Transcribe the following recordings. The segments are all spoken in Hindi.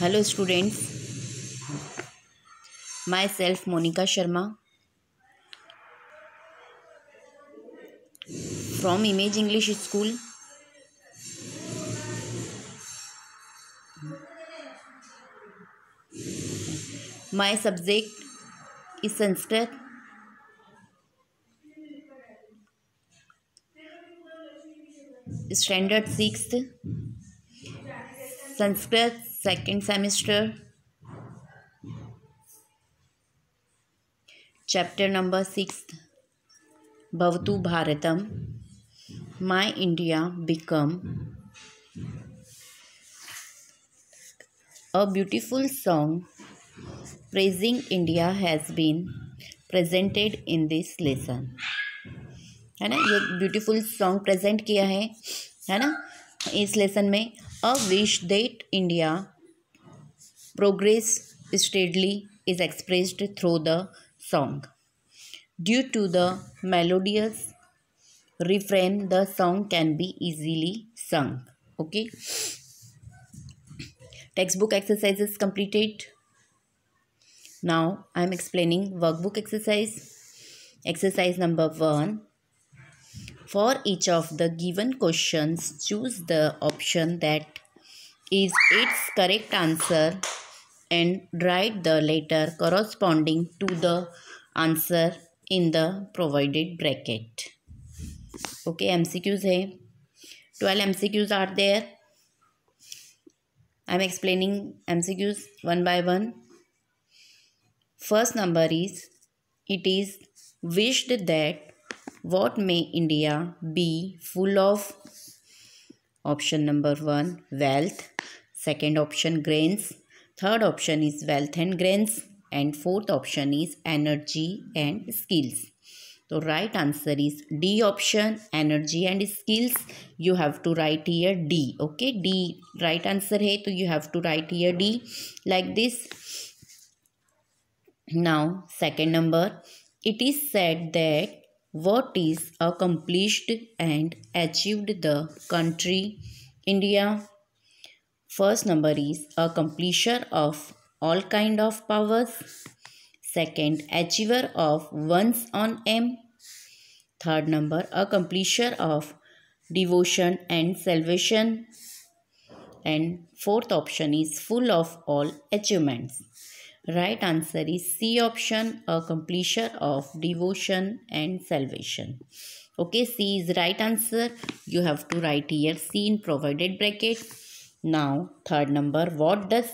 Hello students, myself Monica Sharma from Image English School. My subject is Sanskrit. Standard 6th, Sanskrit 2nd semester, chapter number 6, Bhavatu Bharatam, My India Become. A beautiful song praising India has been presented in this lesson. है ना, ये ब्यूटीफुल सॉन्ग प्रेजेंट किया है ना इस लेसन में. A wish that India progress steadily is expressed through the song. Due to the melodious refrain the song can be easily sung. Okay, textbook exercises completed. Now I am explaining workbook exercise. Exercise number 1. For each of the given questions, choose the option that is its correct answer and write the letter corresponding to the answer in the provided bracket. Okay, MCQs है. 12 MCQs are there. I am explaining MCQs one by one. First number is, it is wished that what may India be full of? Option number 1, wealth. Second option, grains. Third option is wealth and grains. And fourth option is energy and skills. So right answer is D option, energy and skills. You have to write here D. Okay, D right answer है, तो you have to write here D like this. Now second number, it is said that what is accomplished and achieved the country India. First number is accomplisher of all kind of powers. Second, achiever of one's own aim. Third number, accomplisher of devotion and salvation. And fourth option is full of all achievements. Right answer is C option, accomplisher of devotion and salvation. Okay, C is right answer. You have to write here C in provided bracket. Now third number, what does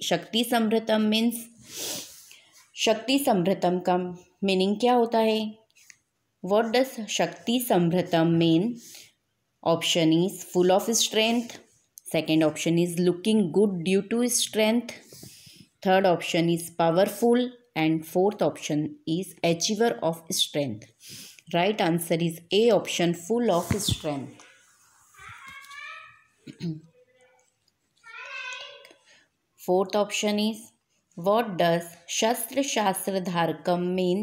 Shakti Samritam means? शक्ति समृतम का मीनिंग क्या होता है? व्हाट डज शक्ति समृतम mean? Option is full of strength. Second option is looking good due to strength. Third option is powerful and fourth option is achiever of strength. Right answer is A option, full of strength. Fourth option is, what does Shastra Shastra Dharkam mean?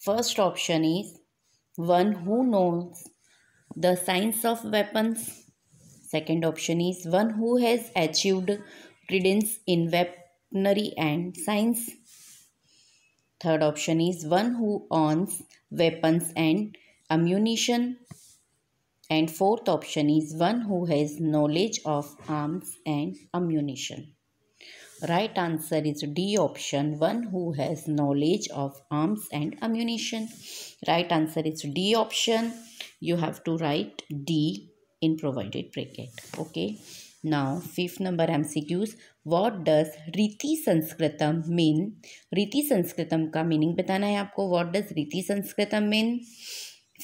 First option is one who knows the science of weapons. Second option is one who has achieved credence in weaponry and science. Third option is one who owns weapons and ammunition. And fourth option is one who has knowledge of arms and ammunition. Right answer is D option, one who has knowledge of arms and ammunition. Right answer is D option. You have to write D in provided bracket. Okay. Now fifth number MCQs. What does रीति संस्कृतम mean? रीति संस्कृतम का मीनिंग बताना है आपको. What does रीति संस्कृतम mean?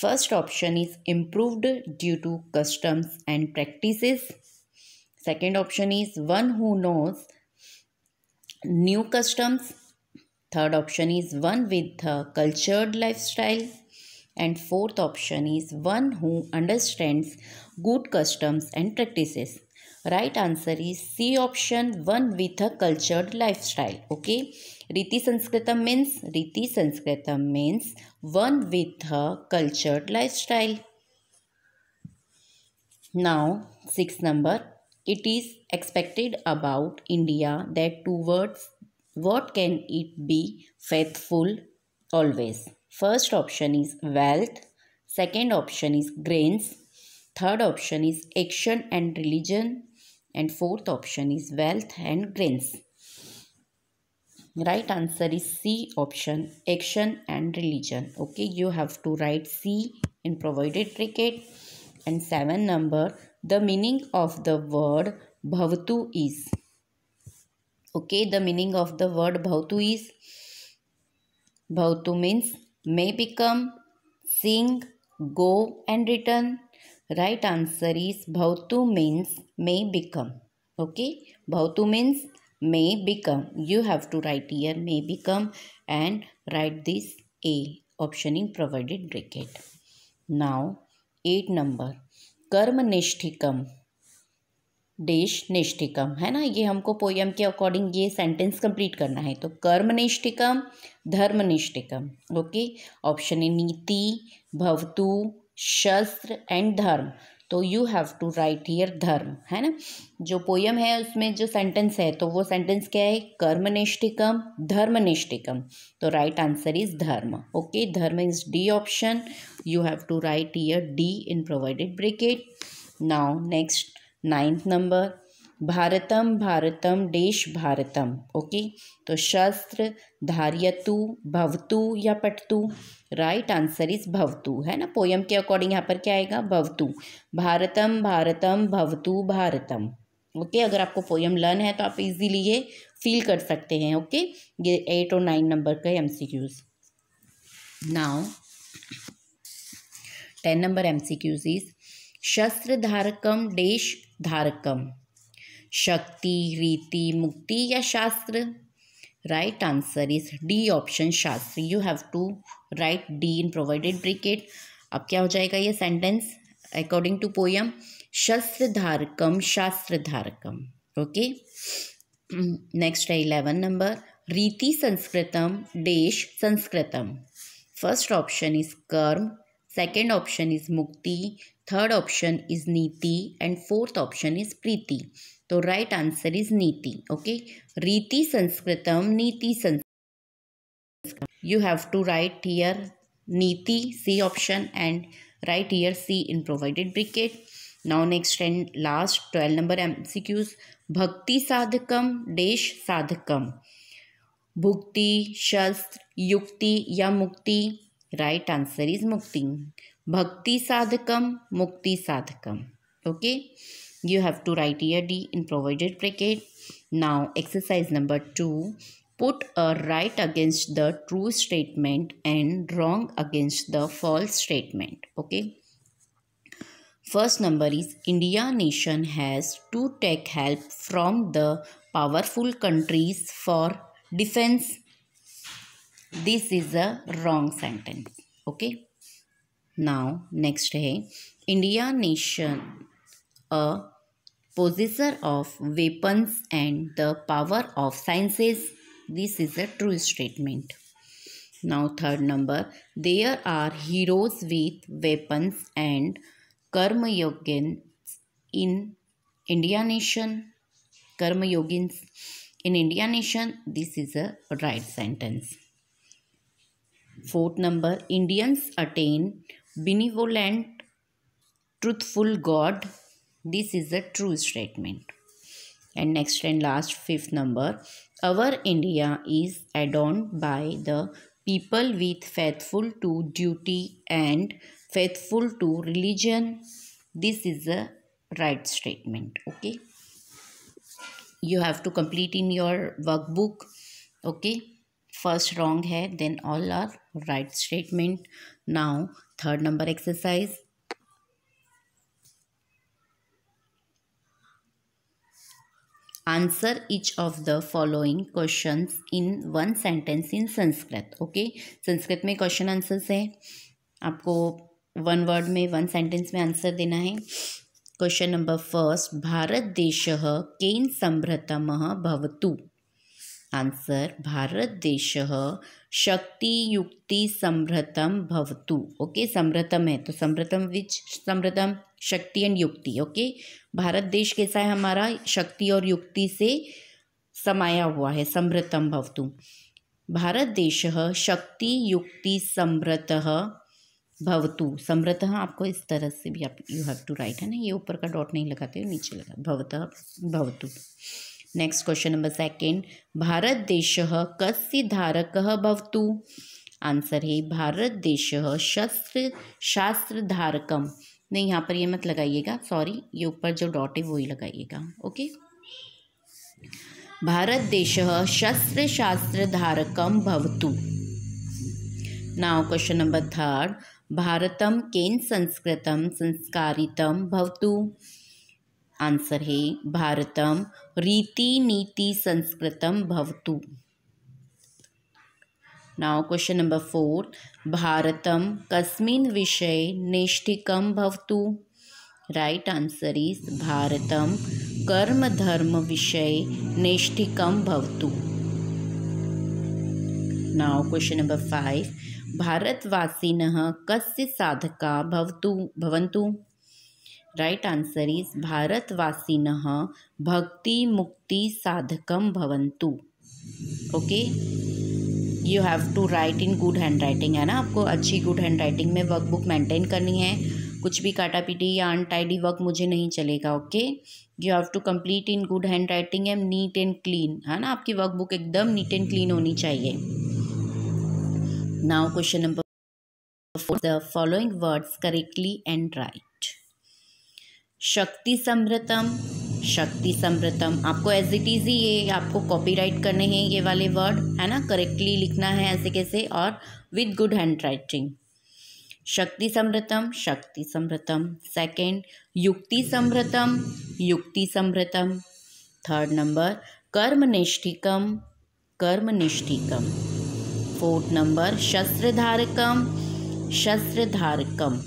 First option is improved due to customs and practices. Second option is one who knows new customs. Third option is one with a cultured lifestyle. And fourth option is one who understands good customs and practices. Right answer is C option, one with a cultured lifestyle. Okay, Riti Sanskritam means one with a cultured lifestyle. Now sixth number, it is expected about India that towards what can it be faithful always? First option is wealth, second option is grains, third option is action and religion, and fourth option is wealth and grains. Right answer is C option, action and religion. Okay, you have to write C in provided bracket. And 7 number, the meaning of the word bhavatu is. Okay, the meaning of the word bhavatu is, bhavatu means may become, sing, go and return. Right answer is bhavatu means may become. Okay, bhavatu means may become. You have to write here may become and write this A option in provided bracket. Now 8 number, कर्म निष्ठिकम देश निष्ठिकम है ना, ये हमको पोयम के अकॉर्डिंग ये सेंटेंस कंप्लीट करना है। तो कर्म निष्ठिकम, धर्म निष्ठिकम। ओके, ऑप्शन ए नीति, भवतु, शस्त्र एंड धर्म। तो you have to write here dharma, है ना। जो पोयम है उसमें जो सेंटेंस है तो वो सेंटेंस क्या है, कर्म निष्ठिकम, धर्म निष्ठिकम। तो right answer is dharma. Okay, dharma is D option. You have to write here D in provided bracket. Now next 9th number, भारतम भारतम देश भारतम। ओके, तो शस्त्र, धार्यतु, भवतु या पटतु। राइट आंसर इज भवतु, है ना। पोयम के अकॉर्डिंग यहाँ पर क्या आएगा, भवतु। भारतम भारतम भवतु भारतम। ओके, अगर आपको पोयम लर्न है तो आप इजीली ये फील कर सकते हैं। ओके, ये 8 और 9 नंबर का MCQs। Now 10 number MCQs is शस्त्र धारकम देश धारकम। शक्ति, रीति, मुक्ति या शास्त्र। Right answer is D option, शास्त्र। You have to write D in provided bracket. अब क्या हो जाएगा ये सेंटेंस अकॉर्डिंग टू पोयम, शस्त्र धारकम शास्त्र धारकम। ओके, नेक्स्ट है 11 नंबर, रीति संस्कृतम देश संस्कृतम। फर्स्ट ऑप्शन इज कर्म, सेकेंड ऑप्शन इज मुक्ति, थर्ड ऑप्शन इज नीति एंड फोर्थ ऑप्शन इज प्रीति। तो राइट आंसर इज नीति। ओके, रीति संस्कृतम, नीति संस्कृतम। You have to write here नीति, C option, and write here C in provided bracket. Now next and last 12 number MCQs, भक्ति साधकम देश साधकम। भुक्ति, शस्त्र, युक्ति या मुक्ति। राइट आंसर इज मुक्ति। भक्ति साधकम, मुक्ति साधकम। Okay, you have to write here D in provided bracket. Now exercise number 2, put a right against the true statement and wrong against the false statement. Okay, first number is India nation has to take help from the powerful countries for defense. This is a wrong sentence. Okay, now next है India nation a possessor of weapons and the power of sciences. This is a true statement. Now third number, there are heroes with weapons and karma yogins in India nation. Karma yogins in India nation. This is a right sentence. Fourth number, Indians attain benevolent, truthful God. This is a true statement. And next and last 5th number, our India is adorned by the people with faithful to duty and faithful to religion. This is a right statement. Okay, you have to complete in your workbook. Okay, first wrong है, then all are right statement. Now third number exercise, answer each of the following questions in one sentence in Sanskrit. Okay, Sanskrit में क्वेश्चन आंसर्स है, आपको 1 वर्ड में 1 सेंटेंस में आंसर देना है। क्वेश्चन नंबर फर्स्ट, भारत देशः केन संभृतमः भवतु। आंसर भारत देशः शक्ति युक्ति समृद्धम भवतु। ओके, समृद्धम है तो समृद्धम विच समृद्धम शक्ति एंड युक्ति। ओके, भारत देश कैसा है हमारा, शक्ति और युक्ति से समाया हुआ है, समृद्धम भवतु। भारत देशः शक्ति युक्ति समृद्धः भवतु। समृद्धः आपको इस तरह से भी आप यू हैव टू राइट है ना, ये ऊपर का डॉट नहीं लगाते हो, नीचे लगा भवतः भवतु। Next question number second, Bharat देशः कस्य धारकः भवतु। आंसर है भारत देशः शास्त्र धारकम। नहीं, यहाँ पर ये मत लगाइएगा, सॉरी, ये ऊपर जो डॉट है वही लगाइएगा। ओके, भारत देशः शास्त्र धारकम भवतु। नाउ क्वेश्चन नंबर थर्ड, भारतम केन संस्कृतम संस्कारितम भवतु। आंसर है भारतम रीति नीति संस्कृतम भवतु। नाउ क्वेश्चन नंबर फोर, भारतम कस्मिन् विषये नैष्ठिकं भवतु। राइट आंसर इज भारतम कर्म धर्म विषये नैष्ठिकं भवतु। नाउ क्वेश्चन नंबर फाइव, भारतवासिनः कस्य साधका भवन्तु। राइट आंसर इज भारतवासिनः भक्ति मुक्ति साधकम भवन्तु। Okay, you have to write in good handwriting, है ना, आपको अच्छी गुड हैंड राइटिंग में वर्कबुक मेंटेन करनी है। कुछ भी काटा पीटी या अनटाइडी वर्क मुझे नहीं चलेगा। Okay, you have to complete in good handwriting and neat and clean, है ना, आपकी वर्कबुक एकदम नीट एंड क्लीन होनी चाहिए। Now question number four, the following words correctly and right. शक्ति समृद्धम, शक्ति समृद्धम, आपको एज इट इज ही ये आपको कॉपीराइट करने हैं ये वाले वर्ड, है ना, करेक्टली लिखना है ऐसे कैसे और विद गुड हैंड राइटिंग। शक्ति समृद्धम, शक्ति समृद्धम। सेकेंड, युक्ति समृद्धम, युक्ति समृद्धम। थर्ड नंबर, कर्मनिष्ठिकम, कर्मनिष्ठिकम। फोर्थ नंबर, शस्त्रधारकम, शस्त्रधारकम।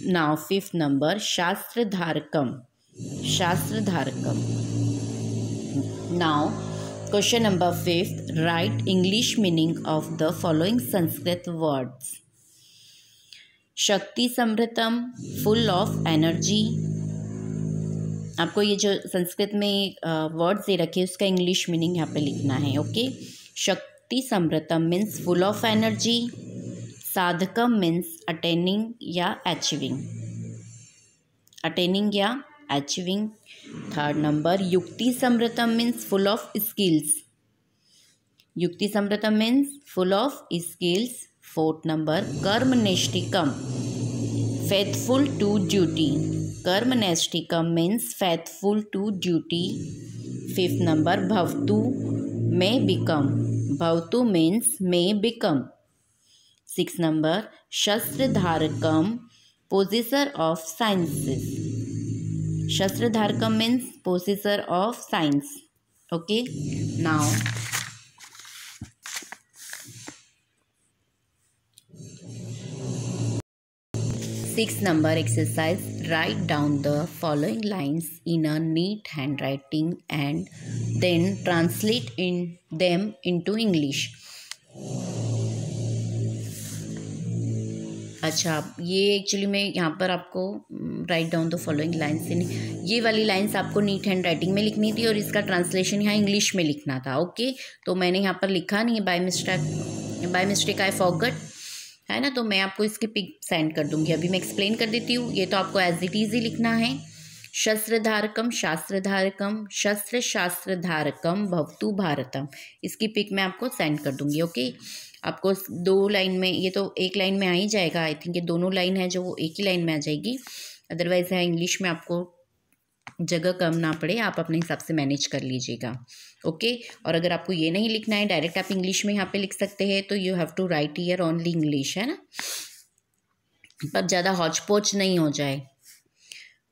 नाउ फिफ्थ नंबर, शास्त्रधारकम, शास्त्रधारकम। Now question number fifth, right English meaning of the following Sanskrit words. शक्ति समृद्धम, फुल ऑफ एनर्जी। आपको ये जो संस्कृत में वर्ड्स दे रखे हैं उसका इंग्लिश मीनिंग यहाँ पे लिखना है। ओके, शक्ति समृद्धम मीन्स फुल ऑफ एनर्जी, साधकम मीन्स अटेनिंग या अचीविंग, अटेनिंग या अचीविंग। थर्ड नंबर, युक्ति समृद्धम मीन्स फुल ऑफ स्किल्स, युक्ति समृद्धम means full of skills. Fourth number, कर्मनिष्ठिकम, फेथफुल टू ड्यूटी, कर्मनिष्ठिकम means faithful to duty. Fifth number, भवतु, मे बिकम, भवतु means may become. Six number, शस्त्रधारकम, पोजेसर ऑफ साइंसेस, शस्त्रधारकम means possessor of science. Okay, now six number exercise, write down the following lines in a neat handwriting and then translate in them into English. अच्छा, ये एक्चुअली मैं यहाँ पर आपको write down the following lines, ये वाली लाइन्स आपको नीट हैंड राइटिंग में लिखनी थी और इसका ट्रांसलेशन यहाँ इंग्लिश में लिखना था। ओके, तो मैंने यहाँ पर लिखा नहीं है, बाय मिस्टेक आई फॉरगॉट, है ना, तो मैं आपको इसकी पिक सेंड कर दूँगी। अभी मैं एक्सप्लेन कर देती हूँ। ये तो आपको एज इट इज ही लिखना है। शस्त्रधारकम, शास्त्रधारकम, शस्त्र शास्त्रधारकम भवतु भारतम। इसकी पिक मैं आपको सेंड कर दूँगी। ओके, आपको दो लाइन में, ये तो एक लाइन में आ ही जाएगा, आई थिंक ये दोनों लाइन है जो वो एक ही लाइन में आ जाएगी, अदरवाइज है इंग्लिश में आपको जगह कम ना पड़े, आप अपने हिसाब से मैनेज कर लीजिएगा। ओके, और अगर आपको ये नहीं लिखना है, डायरेक्ट आप इंग्लिश में यहाँ पे लिख सकते हैं, तो you have to write here only English, है ना, पर ज़्यादा हौच पौच नहीं हो जाए।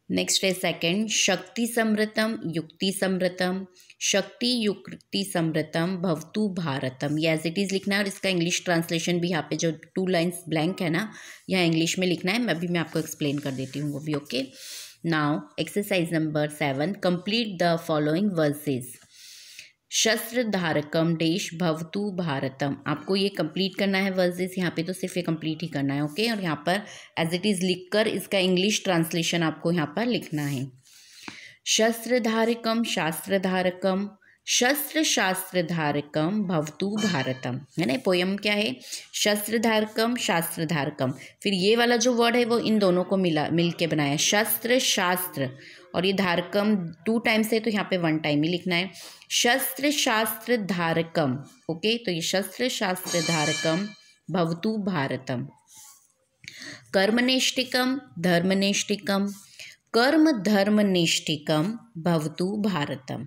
नेक्स्ट है सेकंड, शक्ति समृतम युक्ति समृतम, शक्ति युक्ति समृतम भवतु भारतम। ये एज इट इज़ लिखना है और इसका इंग्लिश ट्रांसलेशन भी यहाँ पे जो 2 लाइन्स ब्लैंक है ना, यहाँ इंग्लिश में लिखना है। अभी मैं आपको एक्सप्लेन कर देती हूँ वो भी। Okay, now exercise number 7, complete the following versus. शस्त्र धारकम देश भवतु भारतम। आपको ये कंप्लीट करना है वर्सेस, यहाँ पे तो सिर्फ ये कंप्लीट ही करना है, ओके। और यहाँ पर एज इट इज़ लिखकर इसका इंग्लिश ट्रांसलेशन आपको यहाँ पर लिखना है। शस्त्र धारकम शास्त्र धारकम शस्त्र शास्त्र धारकम भवतु भारतम, है ना। पोयम क्या है, शस्त्र धारकम शास्त्र धारकम। फिर ये वाला जो वर्ड है वो इन दोनों को मिल के बनाया, शस्त्र शास्त्र, और ये धारकम 2 टाइम्स है तो यहाँ पे 1 टाइम ही लिखना है। शस्त्र शास्त्र धारकम, ओके। तो ये शस्त्र शास्त्र धारकम भवतु भारतम। कर्मनिष्ठिकम धर्मनिष्ठिकम कर्म धर्मनिष्ठिकम भवतु भारतम,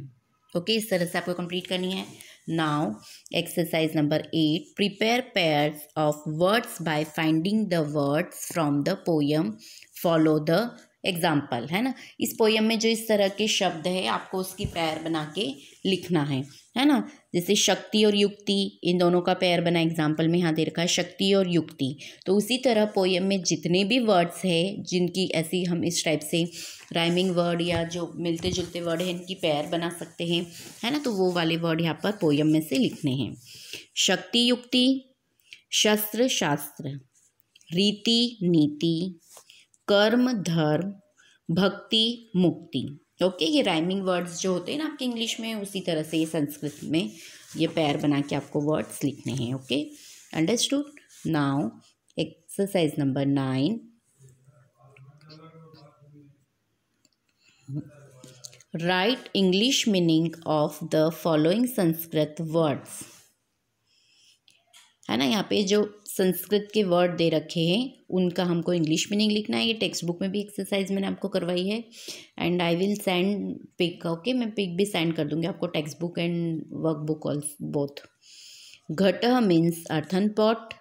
ओके। इस तरह से आपको कंप्लीट करनी है। Now exercise number 8, prepare pairs of words by finding the words from the poem, follow the example, है ना। इस पोयम में जो इस तरह के शब्द है आपको उसकी पेयर बना के लिखना है ना। जैसे शक्ति और युक्ति, इन दोनों का पेयर बना, एग्जाम्पल में यहाँ दे रखा है शक्ति और युक्ति। तो उसी तरह पोयम में जितने भी वर्ड्स है जिनकी ऐसी हम इस टाइप से राइमिंग वर्ड या जो मिलते जुलते वर्ड हैं इनकी पेयर बना सकते हैं, है ना। तो वो वाले वर्ड यहाँ पर पोयम में से लिखने हैं। शक्ति युक्ति, शस्त्र शास्त्र, रीति नीति, कर्म धर्म, भक्ति मुक्ति, ओके। ये राइमिंग वर्ड्स जो होते हैं ना आपके इंग्लिश में, उसी तरह से ये संस्कृत में ये पेयर बना के आपको वर्ड्स लिखने हैं, okay. Understood. Now exercise number 9, right English meaning of the following Sanskrit words, है ना। यहाँ पे जो संस्कृत के वर्ड दे रखे हैं उनका हमको इंग्लिश मीनिंग लिखना है। ये टेक्स्ट बुक में भी एक्सरसाइज मैंने आपको करवाई है, and I will send pic, okay. मैं पिक भी सेंड कर दूंगी आपको, text book and work book also both. घट मीन्स अर्थन पॉट।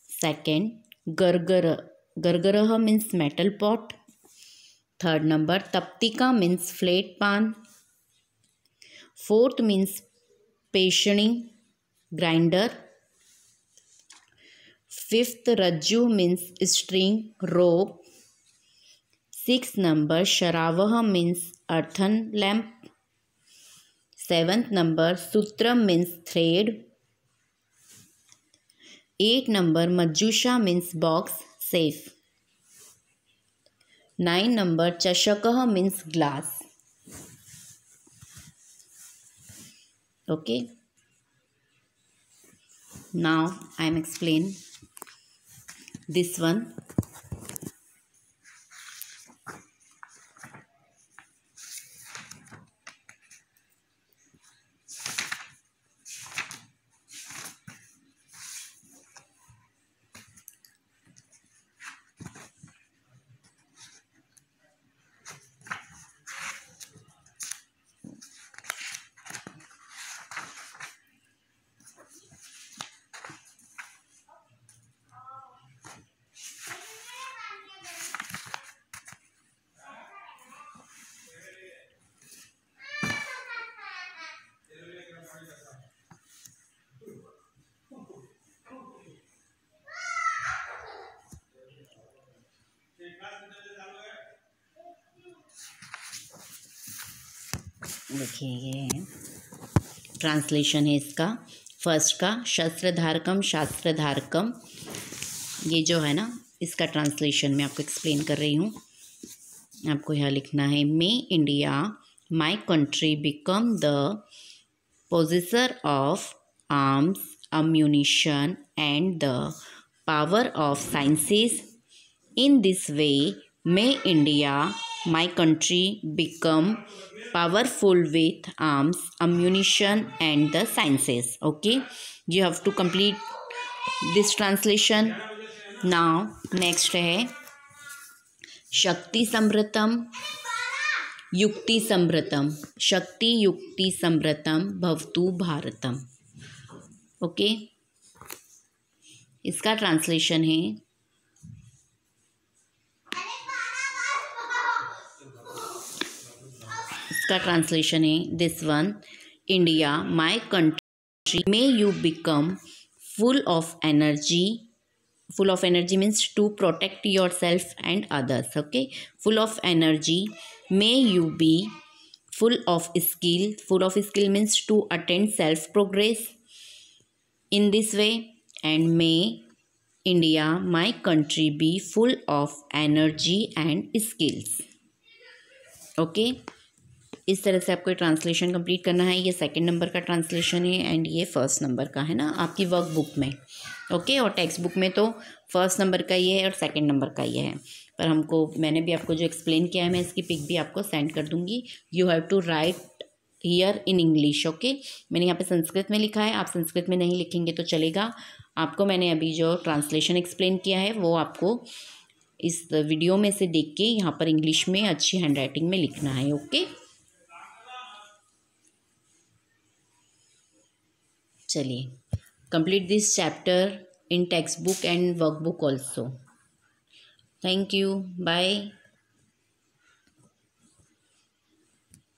सेकेंड, गरगर means metal pot. Third number, तप्तिका means flat pan. Fourth means पेशणी ग्राइंडर। फिफ्थ, रज्जु means string rope. Six number, शरावह means earthen lamp. Seventh number, सूत्रम मीन्स थ्रेड। 8 नंबर, मज्जूषा मीन्स बॉक्स सेफ। 9 नंबर, चषकः means glass, okay. Now I am explain this one. देखिए ये ट्रांसलेशन है इसका। फर्स्ट का शस्त्रधारकम शास्त्रधारकम, ये जो है ना इसका ट्रांसलेशन मैं आपको एक्सप्लेन कर रही हूँ। आपको यहाँ लिखना है, may India my country become the possessor of arms ammunition and the power of sciences. In this way may India my country become powerful with arms, ammunition and the sciences, okay. You have to complete this translation. Now next है शक्ति समृतम युक्ति समृतम, शक्ति युक्ति समृतम भवतु भारतम, ओके। इसका ट्रांसलेशन है, इसका ट्रांसलेशन है this one, India my country may you become full of energy. Full of energy means to protect yourself and others, okay. Full of energy, may you be full of skill means to attain self progress in this way. And may India, my country, be full of energy and skills. Okay इस तरह से आपको ट्रांसलेशन कंप्लीट करना है। ये सेकंड नंबर का ट्रांसलेशन है एंड ये फर्स्ट नंबर का है ना आपकी वर्क बुक में। ओके और टेक्स्ट बुक में तो फर्स्ट नंबर का ये है और सेकंड नंबर का ये है। पर मैंने भी आपको जो एक्सप्लेन किया है मैं इसकी पिक भी आपको सेंड कर दूंगी। You have to write here in English. Okay मैंने यहाँ पे संस्कृत में लिखा है, आप संस्कृत में नहीं लिखेंगे तो चलेगा। आपको मैंने अभी जो ट्रांसलेशन एक्सप्लेन किया है वो आपको इस वीडियो में से देख के यहाँ पर इंग्लिश में अच्छी हैंडराइटिंग में लिखना है। ओके चलिए complete this chapter in text book and work book also. Thank you, bye.